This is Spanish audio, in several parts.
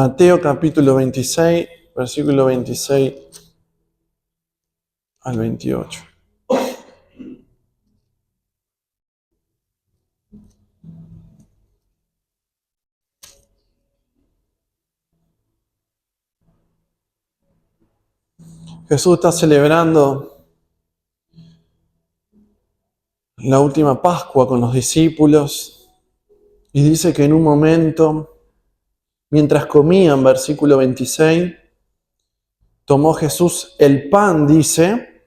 Mateo capítulo 26, versículo 26 al 28. Jesús está celebrando la última Pascua con los discípulos y dice que en un momento, mientras comían, versículo 26, tomó Jesús el pan, dice,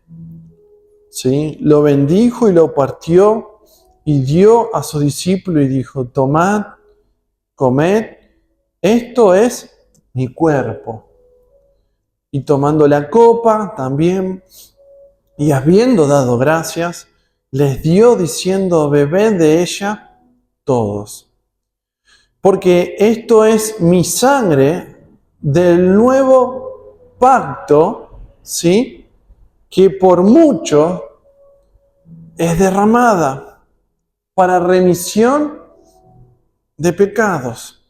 ¿sí? Lo bendijo y lo partió y dio a sus discípulos y dijo: tomad, comed, esto es mi cuerpo. Y tomando la copa también, y habiendo dado gracias, les dio diciendo: bebed de ella todos. Porque esto es mi sangre del nuevo pacto, ¿sí? Que por mucho es derramada para remisión de pecados.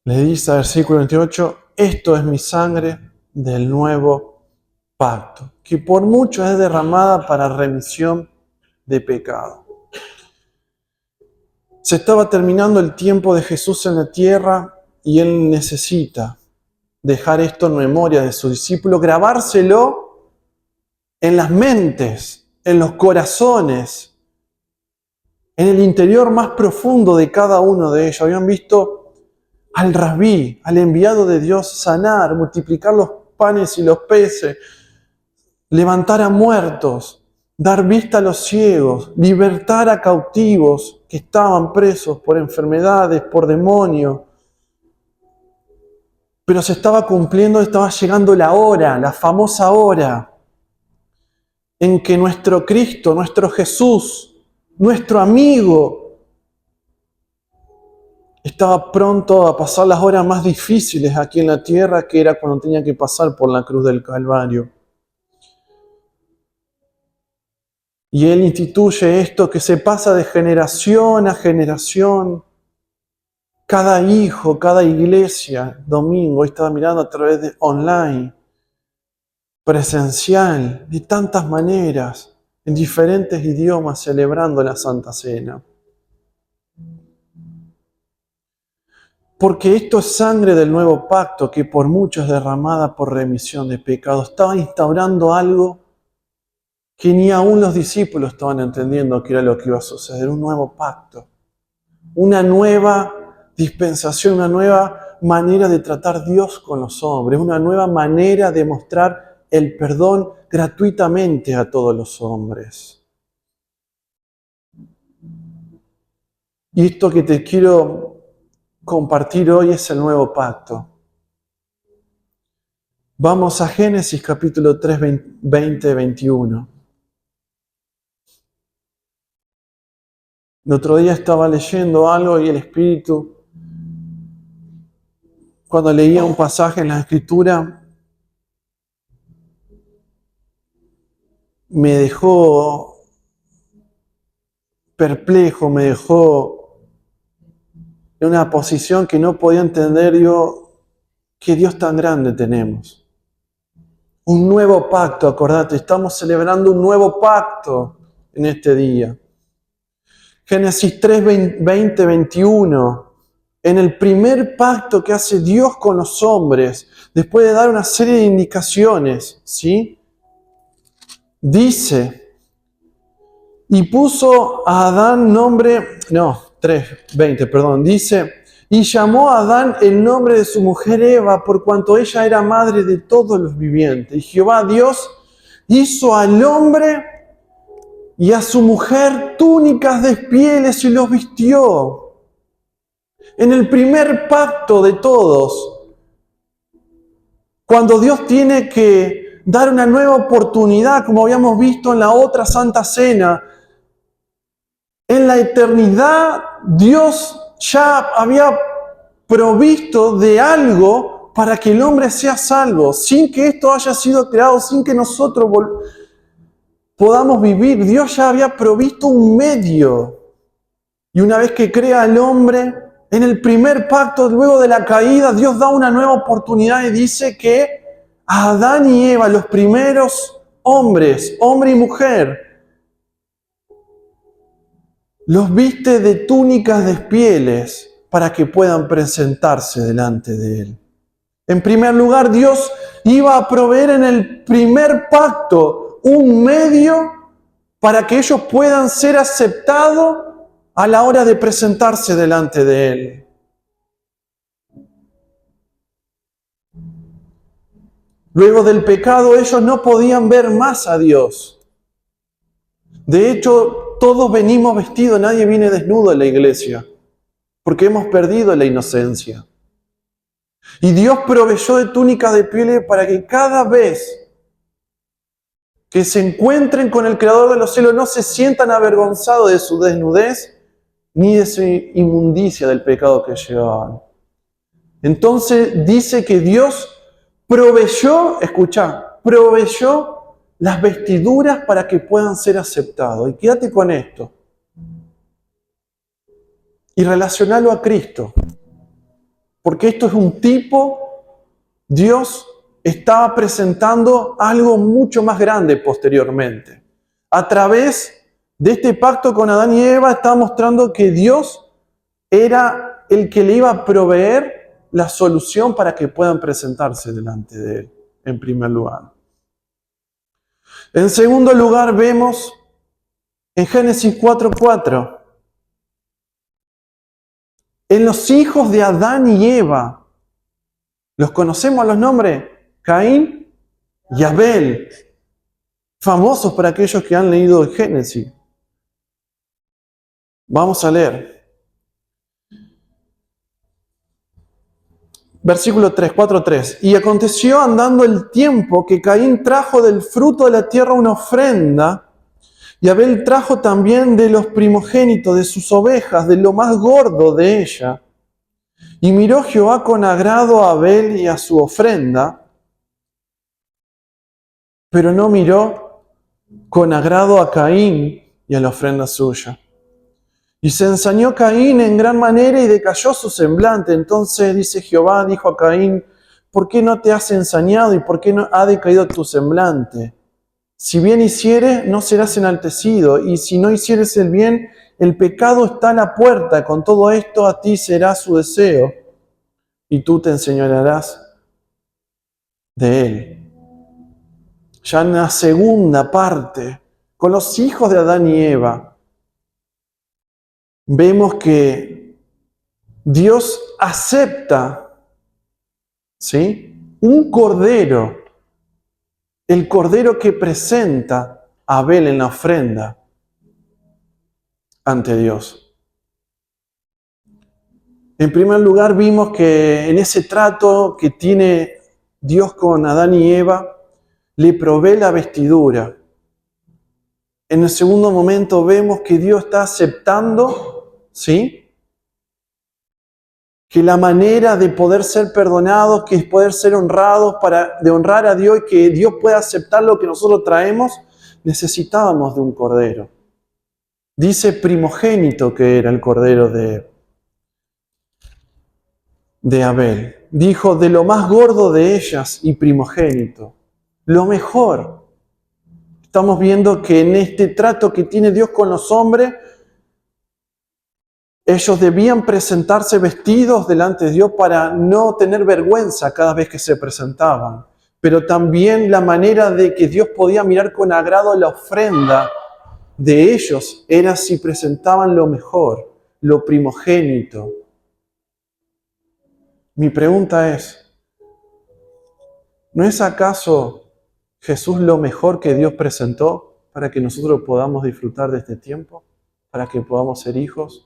Le dice, versículo 28, esto es mi sangre del nuevo pacto, que por mucho es derramada para remisión de pecado. Se estaba terminando el tiempo de Jesús en la tierra y Él necesita dejar esto en memoria de sus discípulos, grabárselo en las mentes, en los corazones, en el interior más profundo de cada uno de ellos. Habían visto al Rabí, al enviado de Dios, sanar, multiplicar los panes y los peces, levantar a muertos, dar vista a los ciegos, libertar a cautivos que estaban presos por enfermedades, por demonios. Pero se estaba cumpliendo, estaba llegando la hora, la famosa hora, en que nuestro Cristo, nuestro Jesús, nuestro amigo, estaba pronto a pasar las horas más difíciles aquí en la tierra, que era cuando tenía que pasar por la cruz del Calvario. Y Él instituye esto que se pasa de generación a generación. Cada hijo, cada iglesia, domingo, hoy estaba mirando a través de online, presencial, de tantas maneras, en diferentes idiomas, celebrando la Santa Cena. Porque esto es sangre del nuevo pacto que por muchos es derramada por remisión de pecados. Estaba instaurando algo que ni aún los discípulos estaban entendiendo que era lo que iba a suceder. Un nuevo pacto, una nueva dispensación, una nueva manera de tratar Dios con los hombres, una nueva manera de mostrar el perdón gratuitamente a todos los hombres. Y esto que te quiero compartir hoy es el nuevo pacto. Vamos a Génesis capítulo 3, 20, 21. El otro día estaba leyendo algo y el Espíritu, cuando leía un pasaje en la Escritura, me dejó perplejo, me dejó en una posición que no podía entender yo. Qué Dios tan grande tenemos. Un nuevo pacto, acordate, estamos celebrando un nuevo pacto en este día. Génesis 3, 20, 21. En el primer pacto que hace Dios con los hombres, después de dar una serie de indicaciones, ¿sí? Dice, y puso a Adán dice, y llamó a Adán el nombre de su mujer Eva, por cuanto ella era madre de todos los vivientes. Y Jehová Dios hizo al hombre y a su mujer túnicas de pieles y los vistió. En el primer pacto de todos, cuando Dios tiene que dar una nueva oportunidad, como habíamos visto en la otra Santa Cena, en la eternidad Dios ya había provisto de algo para que el hombre sea salvo, sin que esto haya sido creado, sin que nosotros podamos vivir. Dios ya había provisto un medio. Y una vez que crea al hombre, En el primer pacto, luego de la caída, Dios da una nueva oportunidad y dice que a Adán y Eva, los primeros hombres, hombre y mujer, los viste de túnicas de pieles para que puedan presentarse delante de Él. En primer lugar, Dios iba a proveer en el primer pacto un medio para que ellos puedan ser aceptados a la hora de presentarse delante de Él. Luego del pecado, ellos no podían ver más a Dios. De hecho, todos venimos vestidos, nadie viene desnudo a la iglesia, porque hemos perdido la inocencia. Y Dios proveyó de túnicas de piel para que cada vez que se encuentren con el Creador de los cielos no se sientan avergonzados de su desnudez ni de su inmundicia del pecado que llevaban. Entonces dice que Dios proveyó, proveyó las vestiduras para que puedan ser aceptados. Y quédate con esto. Y relacionalo a Cristo. Porque esto es un tipo, Dios estaba presentando algo mucho más grande posteriormente. A través de este pacto con Adán y Eva está mostrando que Dios era el que le iba a proveer la solución para que puedan presentarse delante de Él, en primer lugar. En segundo lugar, vemos en Génesis 4:4, en los hijos de Adán y Eva, ¿los conocemos a los nombres? Caín y Abel, famosos para aquellos que han leído el Génesis. Vamos a leer. Versículo 3, 4:3. Y aconteció andando el tiempo que Caín trajo del fruto de la tierra una ofrenda, y Abel trajo también de los primogénitos de sus ovejas, de lo más gordo de ella. Y miró Jehová con agrado a Abel y a su ofrenda, pero no miró con agrado a Caín y a la ofrenda suya. Y se ensañó Caín en gran manera y decayó su semblante. Entonces dice Jehová, dijo a Caín, ¿por qué no te has ensañado y por qué no ha decaído tu semblante? Si bien hicieres, no serás enaltecido, y si no hicieres el bien, el pecado está a la puerta. Con todo esto a ti será su deseo, y tú te enseñorearás de él. Ya en la segunda parte, con los hijos de Adán y Eva, vemos que Dios acepta, ¿sí?, un cordero, el cordero que presenta a Abel en la ofrenda ante Dios. En primer lugar, vimos que en ese trato que tiene Dios con Adán y Eva, le provee la vestidura. En el segundo momento vemos que Dios está aceptando, ¿sí?, que la manera de poder ser perdonados, que es poder ser honrados, de honrar a Dios y que Dios pueda aceptar lo que nosotros traemos, necesitábamos de un cordero. Dice primogénito que era el cordero de Abel. Dijo, de lo más gordo de ellas y primogénito. Lo mejor. Estamos viendo que en este trato que tiene Dios con los hombres, ellos debían presentarse vestidos delante de Dios para no tener vergüenza cada vez que se presentaban. Pero también la manera de que Dios podía mirar con agrado la ofrenda de ellos era si presentaban lo mejor, lo primogénito. Mi pregunta es, ¿no es acaso Jesús lo mejor que Dios presentó para que nosotros podamos disfrutar de este tiempo? ¿Para que podamos ser hijos?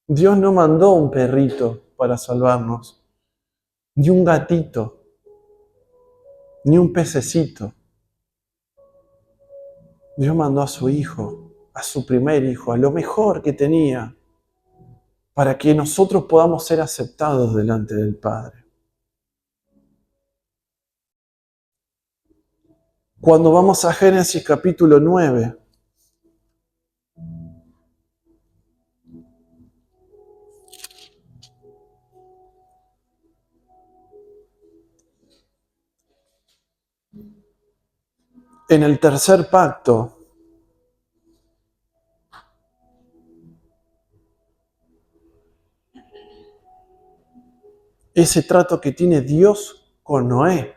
Dios no mandó un perrito para salvarnos, ni un gatito, ni un pececito. Dios mandó a su hijo, a su primer hijo, a lo mejor que tenía, para que nosotros podamos ser aceptados delante del Padre. Cuando vamos a Génesis capítulo 9, en el tercer pacto, ese trato que tiene Dios con Noé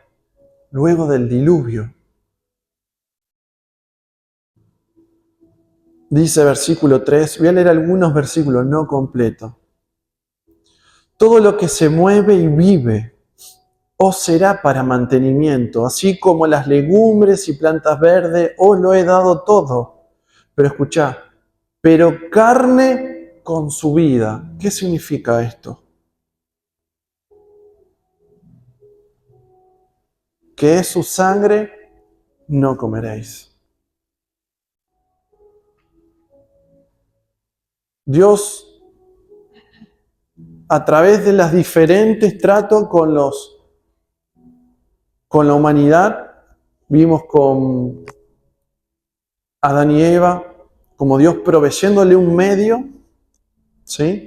luego del diluvio. Dice versículo 3, voy a leer algunos versículos, no completo. Todo lo que se mueve y vive os será para mantenimiento, así como las legumbres y plantas verdes, os lo he dado todo. Pero escuchá, pero carne con su vida. ¿Qué significa esto? Que es su sangre, no comeréis. Dios, a través de los diferentes tratos con la humanidad, vimos con Adán y Eva, como Dios proveyéndole un medio, ¿sí?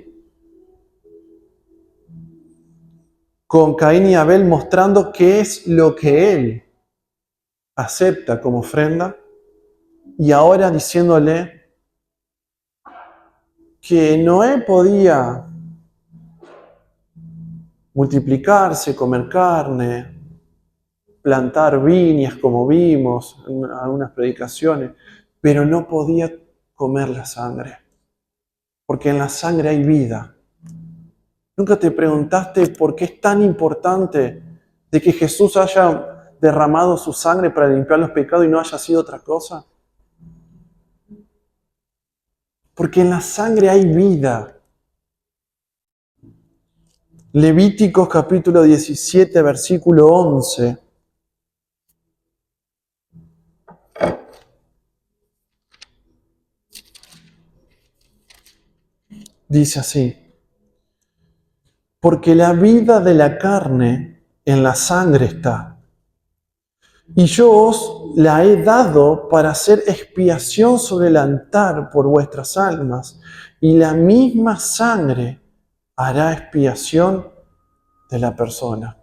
Con Caín y Abel mostrando qué es lo que Él acepta como ofrenda, y ahora diciéndole que Noé podía multiplicarse, comer carne, plantar viñas como vimos en algunas predicaciones, pero no podía comer la sangre, porque en la sangre hay vida. ¿Nunca te preguntaste por qué es tan importante de que Jesús haya derramado su sangre para limpiar los pecados y no haya sido otra cosa? Porque en la sangre hay vida. Levíticos capítulo 17, versículo 11. Dice así: porque la vida de la carne en la sangre está, y yo os la he dado para hacer expiación sobre el altar por vuestras almas, y la misma sangre hará expiación de la persona.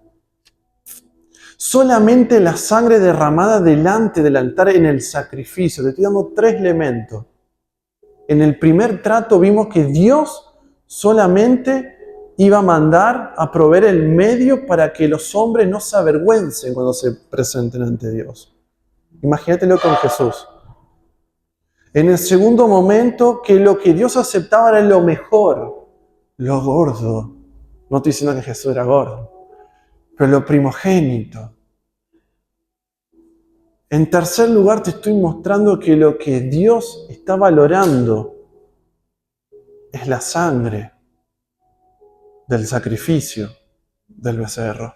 Solamente la sangre derramada delante del altar en el sacrificio. Te estoy dando 3 elementos. En el primer trato vimos que Dios solamente iba a mandar a proveer el medio para que los hombres no se avergüencen cuando se presenten ante Dios. Imagínatelo con Jesús. En el segundo momento, que lo que Dios aceptaba era lo mejor, lo gordo. No estoy diciendo que Jesús era gordo, pero lo primogénito. En tercer lugar, te estoy mostrando que lo que Dios está valorando es la sangre del sacrificio del becerro.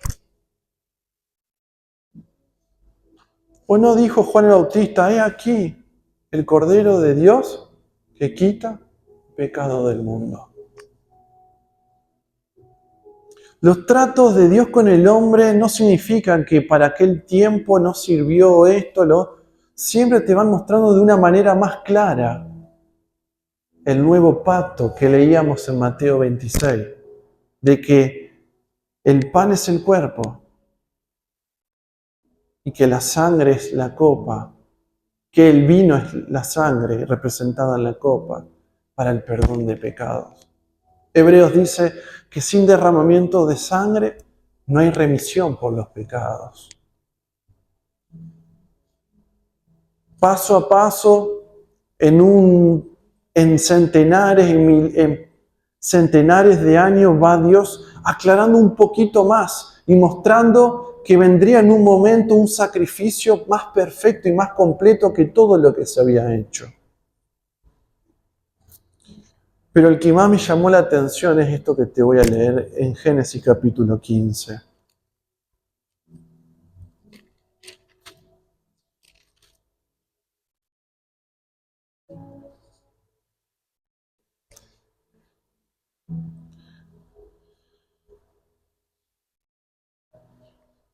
¿O no dijo Juan el Bautista, he aquí el Cordero de Dios que quita el pecado del mundo? Los tratos de Dios con el hombre no significan que para aquel tiempo no sirvió esto, siempre te van mostrando de una manera más clara el nuevo pacto que leíamos en Mateo 26, de que el pan es el cuerpo y que la sangre es la copa, que el vino es la sangre representada en la copa para el perdón de pecados. Hebreos dice que sin derramamiento de sangre no hay remisión por los pecados. Paso a paso, en centenares de años va Dios aclarando un poquito más y mostrando que vendría en un momento un sacrificio más perfecto y más completo que todo lo que se había hecho. Pero el que más me llamó la atención es esto que te voy a leer en Génesis capítulo 15.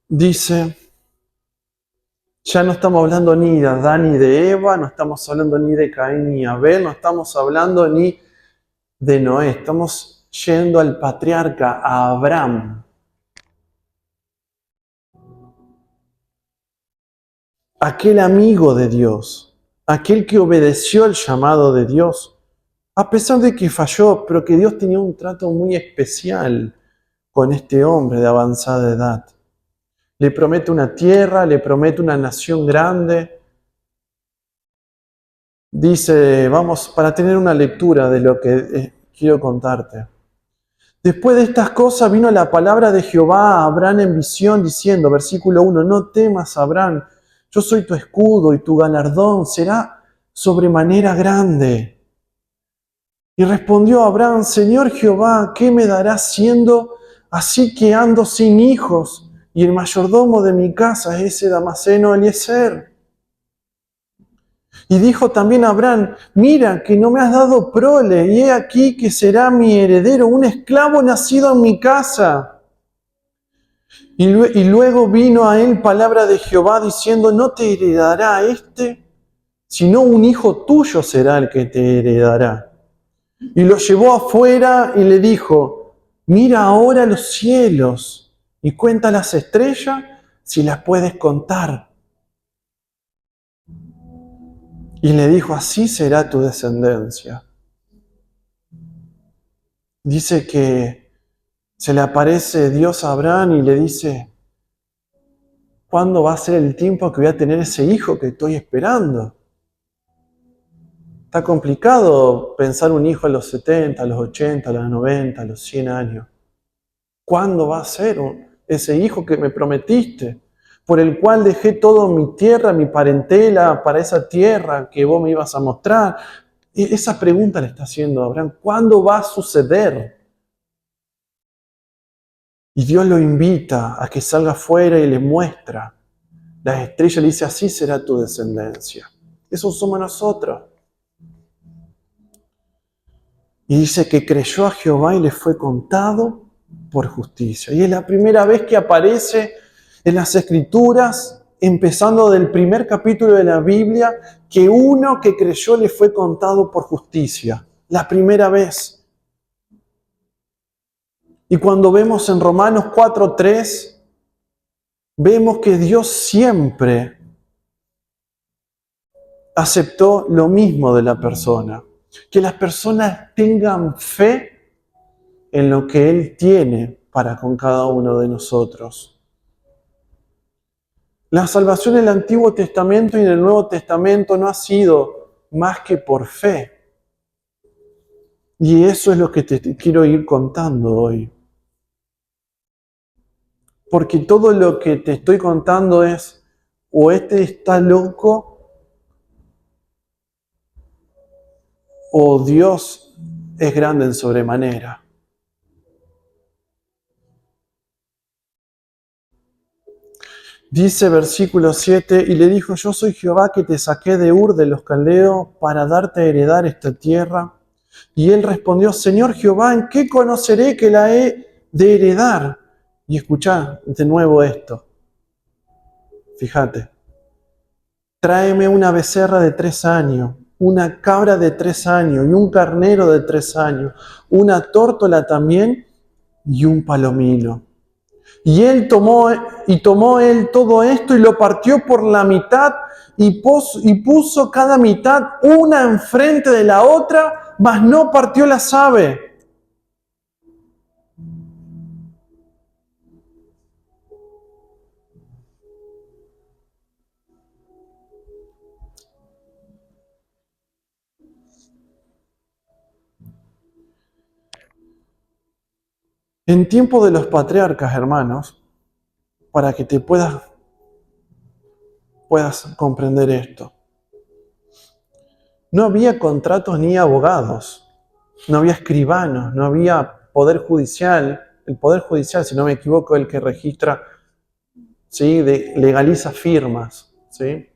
Dice, ya no estamos hablando ni de Adán ni de Eva, no estamos hablando ni de Caín ni Abel, no estamos hablando ni de Noé, estamos yendo al patriarca, a Abraham. aquel amigo de Dios, aquel que obedeció el llamado de Dios, a pesar de que falló, pero que Dios tenía un trato muy especial con este hombre de avanzada edad. Le promete una tierra, le promete una nación grande. Dice, vamos, para tener una lectura de lo que quiero contarte. Después de estas cosas vino la palabra de Jehová a Abraham en visión, diciendo, versículo 1, no temas, Abraham, yo soy tu escudo y tu galardón será sobremanera grande. Y respondió Abraham, Señor Jehová, ¿qué me darás siendo así que ando sin hijos? Y el mayordomo de mi casa es ese Damaseno Eliezer. Y dijo también Abraham, mira que no me has dado prole, y he aquí que será mi heredero, un esclavo nacido en mi casa. Y luego vino a él palabra de Jehová diciendo, no te heredará este, sino un hijo tuyo será el que te heredará. Y lo llevó afuera y le dijo, mira ahora los cielos y cuenta las estrellas si las puedes contar. Y le dijo, así será tu descendencia. Dice que se le aparece Dios a Abraham y le dice, ¿cuándo va a ser el tiempo que voy a tener ese hijo que estoy esperando? Está complicado pensar un hijo a los 70, a los 80, a los 90, a los 100 años. ¿Cuándo va a ser ese hijo que me prometiste? Por el cual dejé todo mi tierra, mi parentela, para esa tierra que vos me ibas a mostrar. Esa pregunta le está haciendo a Abraham. ¿Cuándo va a suceder? Y Dios lo invita a que salga afuera y le muestra. Las estrellas le dice, así será tu descendencia. Eso somos nosotros. Y dice que creyó a Jehová y le fue contado por justicia. Y es la primera vez que aparece en las Escrituras, empezando del primer capítulo de la Biblia, que uno que creyó le fue contado por justicia. La primera vez. Y cuando vemos en Romanos 4:3, vemos que Dios siempre aceptó lo mismo de la persona. Que las personas tengan fe en lo que Él tiene para con cada uno de nosotros. La salvación en el Antiguo Testamento y en el Nuevo Testamento no ha sido más que por fe. Y eso es lo que te quiero ir contando hoy. Porque todo lo que te estoy contando es, o este está loco, o Dios es grande en sobremanera. Dice versículo 7, y le dijo, yo soy Jehová que te saqué de Ur de los Caldeos para darte a heredar esta tierra. Y él respondió, Señor Jehová, ¿en qué conoceré que la he de heredar? Y escuchá de nuevo esto. Fíjate. Tráeme una becerra de 3 años, una cabra de 3 años y un carnero de 3 años, una tórtola también y un palomino. Y él tomó él todo esto y lo partió por la mitad y puso cada mitad una enfrente de la otra, mas no partió las aves. En tiempo de los patriarcas, hermanos, para que te puedas comprender esto, no había contratos ni abogados, no había escribanos, no había poder judicial. El poder judicial, si no me equivoco, es el que registra, ¿sí? Legaliza firmas, ¿sí?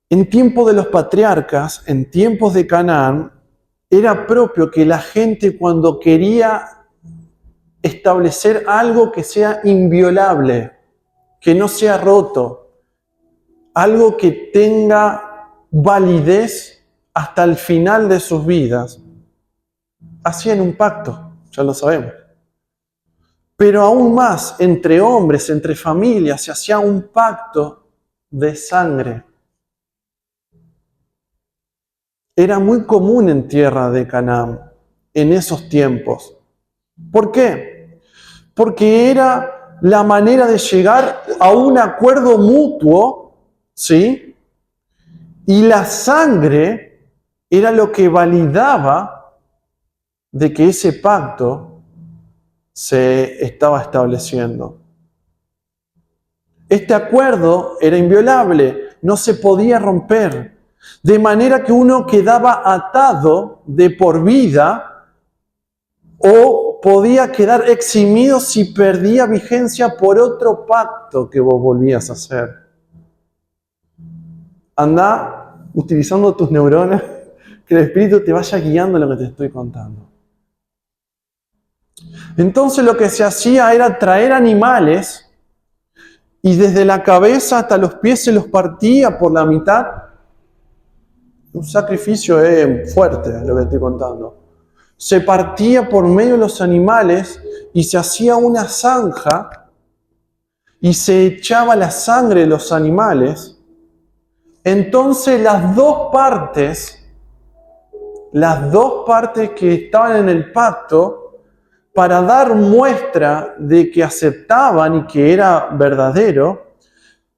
En tiempo de los patriarcas, en tiempos de Canaán, era propio que la gente cuando quería establecer algo que sea inviolable, que no sea roto, algo que tenga validez hasta el final de sus vidas, hacían un pacto, ya lo sabemos. Pero aún más, entre hombres, entre familias, se hacía un pacto de sangre. Era muy común en tierra de Canaán en esos tiempos. ¿Por qué? Porque era la manera de llegar a un acuerdo mutuo, ¿sí? Y la sangre era lo que validaba de que ese pacto se estaba estableciendo. Este acuerdo era inviolable, no se podía romper, de manera que uno quedaba atado de por vida o podía quedar eximido si perdía vigencia por otro pacto que vos volvías a hacer. Anda utilizando tus neuronas, que el Espíritu te vaya guiando en lo que te estoy contando. Entonces lo que se hacía era traer animales y desde la cabeza hasta los pies se los partía por la mitad. Un sacrificio fuerte, lo que estoy contando. Se partía por medio de los animales y se hacía una zanja y se echaba la sangre de los animales. Entonces las dos partes que estaban en el pacto, para dar muestra de que aceptaban y que era verdadero,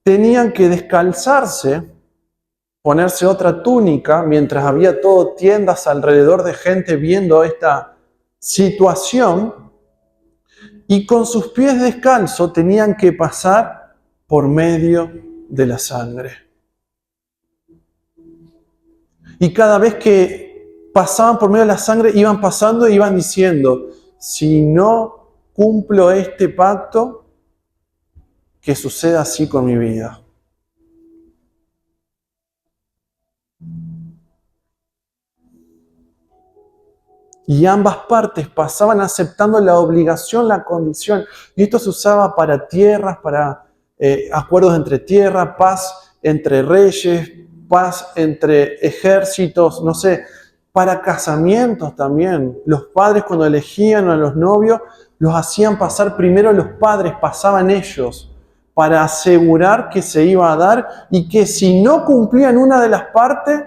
tenían que descalzarse, ponerse otra túnica, mientras había todo tiendas alrededor de gente viendo esta situación, y con sus pies descalzos tenían que pasar por medio de la sangre. Y cada vez que pasaban por medio de la sangre, iban pasando e iban diciendo, si no cumplo este pacto, que suceda así con mi vida. Y ambas partes pasaban aceptando la obligación, la condición. Y esto se usaba para tierras, para acuerdos entre tierras, paz entre reyes, paz entre ejércitos, no sé, para casamientos también. Los padres cuando elegían a los novios, los hacían pasar primero los padres, pasaban ellos, para asegurar que se iba a dar y que si no cumplían una de las partes,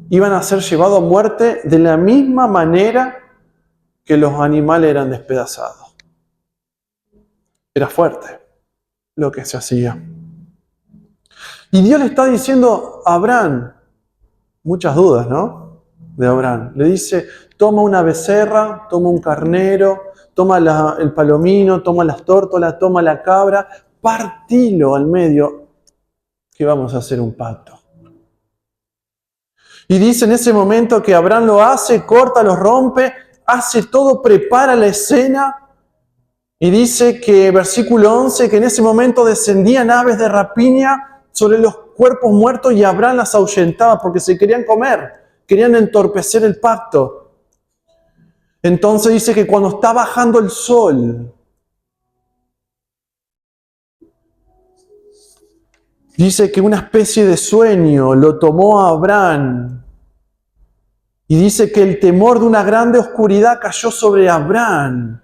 iban a ser llevados a muerte de la misma manera que los animales eran despedazados. Era fuerte lo que se hacía. Y Dios le está diciendo a Abraham, muchas dudas, ¿no? De Abraham. Le dice, toma una becerra, toma un carnero, toma el palomino, toma las tórtolas, toma la cabra, partilo al medio, que vamos a hacer un pacto. Y dice en ese momento que Abraham lo hace, corta, lo rompe, hace todo, prepara la escena. Y dice que, versículo 11, que en ese momento descendían aves de rapiña sobre los cuerpos muertos y Abraham las ahuyentaba porque se querían comer, querían entorpecer el pacto. Entonces dice que cuando está bajando el sol, dice que una especie de sueño lo tomó a Abraham. Y dice que el temor de una grande oscuridad cayó sobre Abraham.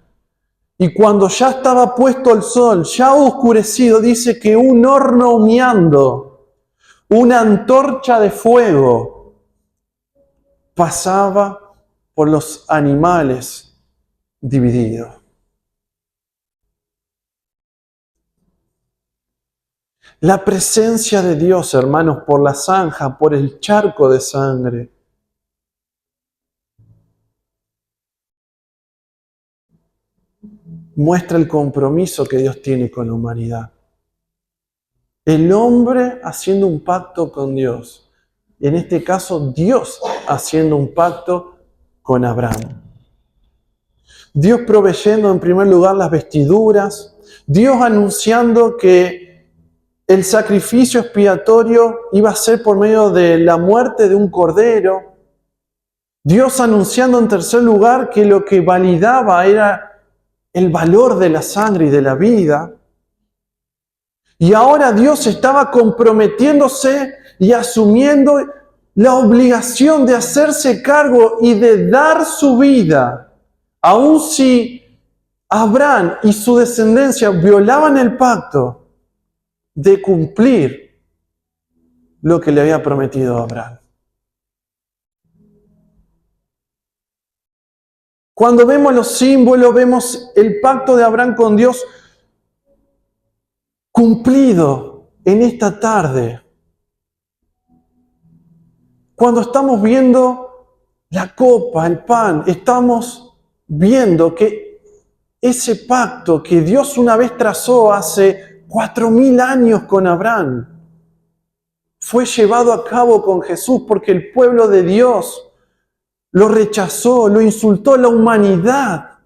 Y cuando ya estaba puesto el sol, ya oscurecido, dice que un horno humeando, una antorcha de fuego, pasaba por los animales divididos. La presencia de Dios, hermanos, por la zanja, por el charco de sangre, muestra el compromiso que Dios tiene con la humanidad. El hombre haciendo un pacto con Dios. En este caso, Dios haciendo un pacto con Abraham. Dios proveyendo en primer lugar las vestiduras. Dios anunciando que el sacrificio expiatorio iba a ser por medio de la muerte de un cordero. Dios anunciando en tercer lugar que lo que validaba era el valor de la sangre y de la vida. Y ahora Dios estaba comprometiéndose y asumiendo la obligación de hacerse cargo y de dar su vida, aun si Abraham y su descendencia violaban el pacto de cumplir lo que le había prometido a Abraham. Cuando vemos los símbolos, vemos el pacto de Abraham con Dios cumplido en esta tarde. Cuando estamos viendo la copa, el pan, estamos viendo que ese pacto que Dios una vez trazó hace 4000 años con Abraham fue llevado a cabo con Jesús porque el pueblo de Dios lo rechazó, lo insultó, la humanidad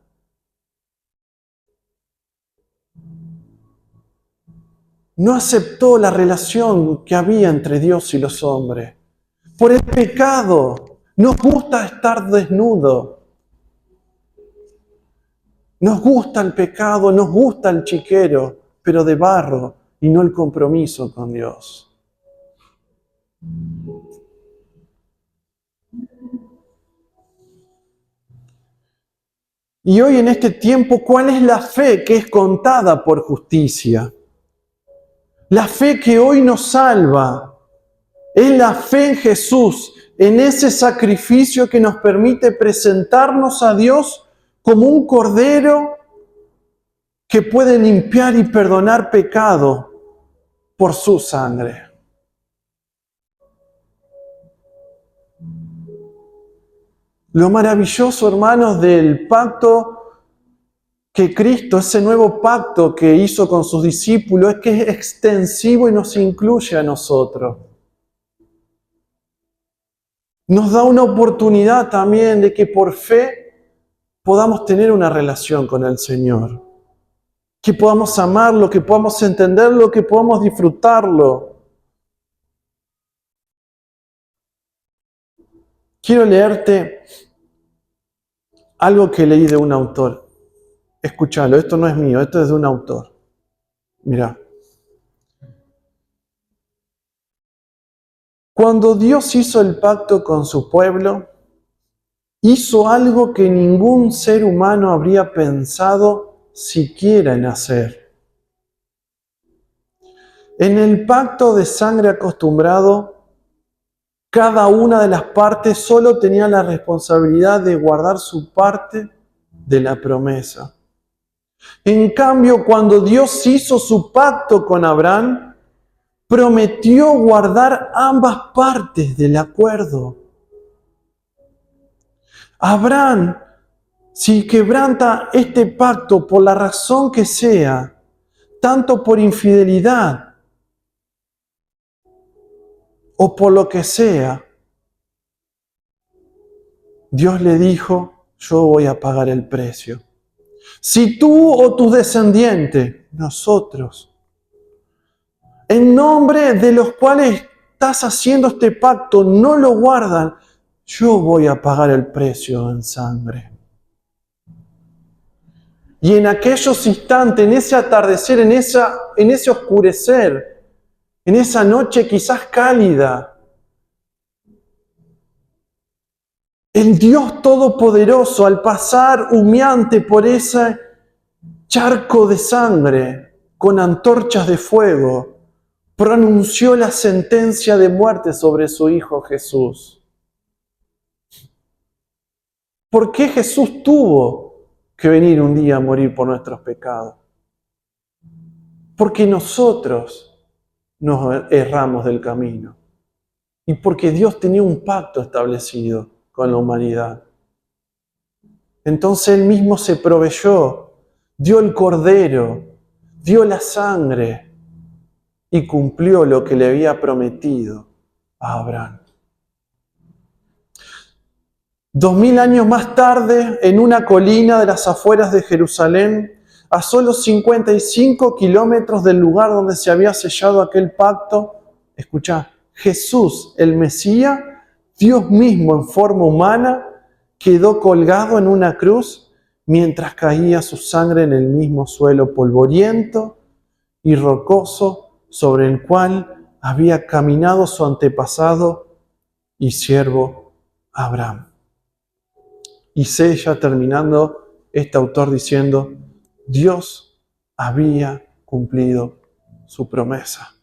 no aceptó la relación que había entre Dios y los hombres. Por el pecado, nos gusta estar desnudo. Nos gusta el pecado, nos gusta el chiquero, pero de barro y no el compromiso con Dios. Y hoy en este tiempo, ¿cuál es la fe que es contada por justicia? La fe que hoy nos salva es la fe en Jesús, en ese sacrificio que nos permite presentarnos a Dios como un cordero que puede limpiar y perdonar pecado por su sangre. Lo maravilloso, hermanos, del pacto que Cristo, ese nuevo pacto que hizo con sus discípulos, es que es extensivo y nos incluye a nosotros. Nos da una oportunidad también de que por fe podamos tener una relación con el Señor. Que podamos amarlo, que podamos entenderlo, que podamos disfrutarlo. Quiero leerte algo que leí de un autor. Escúchalo, esto no es mío, esto es de un autor. Mira. Cuando Dios hizo el pacto con su pueblo, hizo algo que ningún ser humano habría pensado siquiera en hacer. En el pacto de sangre acostumbrado, cada una de las partes solo tenía la responsabilidad de guardar su parte de la promesa. En cambio, cuando Dios hizo su pacto con Abraham, prometió guardar ambas partes del acuerdo. Abraham, si quebranta este pacto por la razón que sea, tanto por infidelidad o por lo que sea, Dios le dijo, yo voy a pagar el precio. Si tú o tus descendientes, nosotros, en nombre de los cuales estás haciendo este pacto, no lo guardan, yo voy a pagar el precio en sangre. Y en aquellos instantes, en ese atardecer, en ese oscurecer, en esa noche quizás cálida, el Dios Todopoderoso, al pasar humeante por ese charco de sangre con antorchas de fuego, pronunció la sentencia de muerte sobre su Hijo Jesús. ¿Por qué Jesús tuvo que venir un día a morir por nuestros pecados? Porque nosotros nos erramos del camino y porque Dios tenía un pacto establecido con la humanidad. Entonces Él mismo se proveyó, dio el cordero, dio la sangre y cumplió lo que le había prometido a Abraham. 2000 años más tarde, en una colina de las afueras de Jerusalén, a solo 55 kilómetros del lugar donde se había sellado aquel pacto, escuchá, Jesús, el Mesías, Dios mismo en forma humana, quedó colgado en una cruz mientras caía su sangre en el mismo suelo polvoriento y rocoso sobre el cual había caminado su antepasado y siervo Abraham. Y sella terminando este autor diciendo, Dios había cumplido su promesa.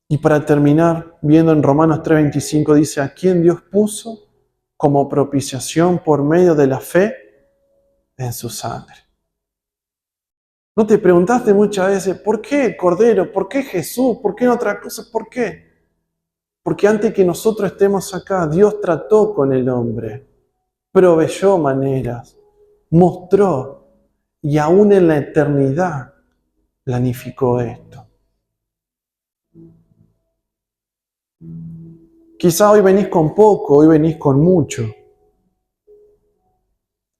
Y para terminar, viendo en Romanos 3:25, dice, a quien Dios puso como propiciación por medio de la fe en su sangre. ¿No te preguntaste muchas veces, ¿por qué Cordero? ¿Por qué Jesús? ¿Por qué otra cosa? ¿Por qué? Porque antes que nosotros estemos acá, Dios trató con el hombre, proveyó maneras, mostró, y aún en la eternidad planificó esto. Quizá hoy venís con poco, hoy venís con mucho.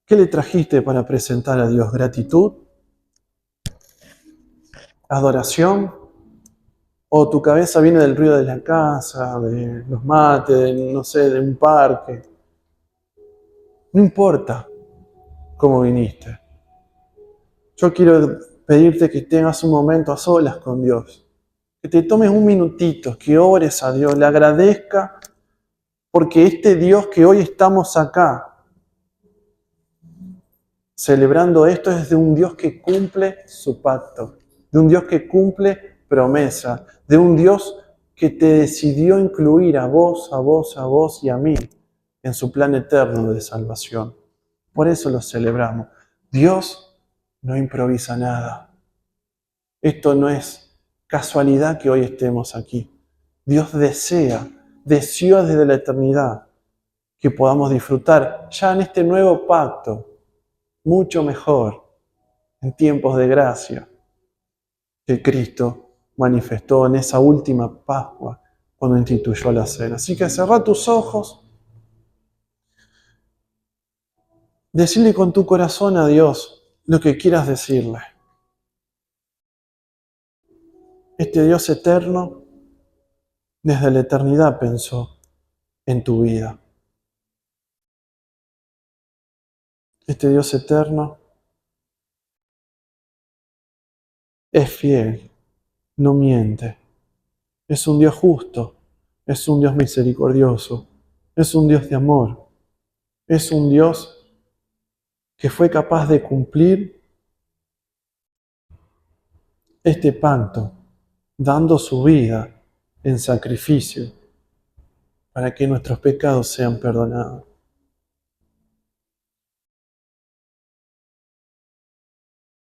¿Qué le trajiste para presentar a Dios? ¿Gratitud? ¿Adoración? ¿O tu cabeza viene del ruido de la casa, de los mates, no sé, de un parque? No importa cómo viniste. Yo quiero pedirte que tengas un momento a solas con Dios. Que te tomes un minutito, que ores a Dios, le agradezca, porque este Dios que hoy estamos acá celebrando esto es de un Dios que cumple su pacto, de un Dios que cumple promesa, de un Dios que te decidió incluir a vos, a vos, a vos y a mí en su plan eterno de salvación. Por eso lo celebramos. Dios no improvisa nada. Esto no es casualidad que hoy estemos aquí. Dios deseó desde la eternidad que podamos disfrutar ya en este nuevo pacto, mucho mejor, en tiempos de gracia, que Cristo manifestó en esa última Pascua cuando instituyó la cena. Así que cerrá tus ojos, decirle con tu corazón a Dios lo que quieras decirle. Este Dios eterno, desde la eternidad pensó en tu vida. Este Dios eterno es fiel, no miente. Es un Dios justo, es un Dios misericordioso, es un Dios de amor, es un Dios que fue capaz de cumplir este pacto, dando su vida en sacrificio para que nuestros pecados sean perdonados.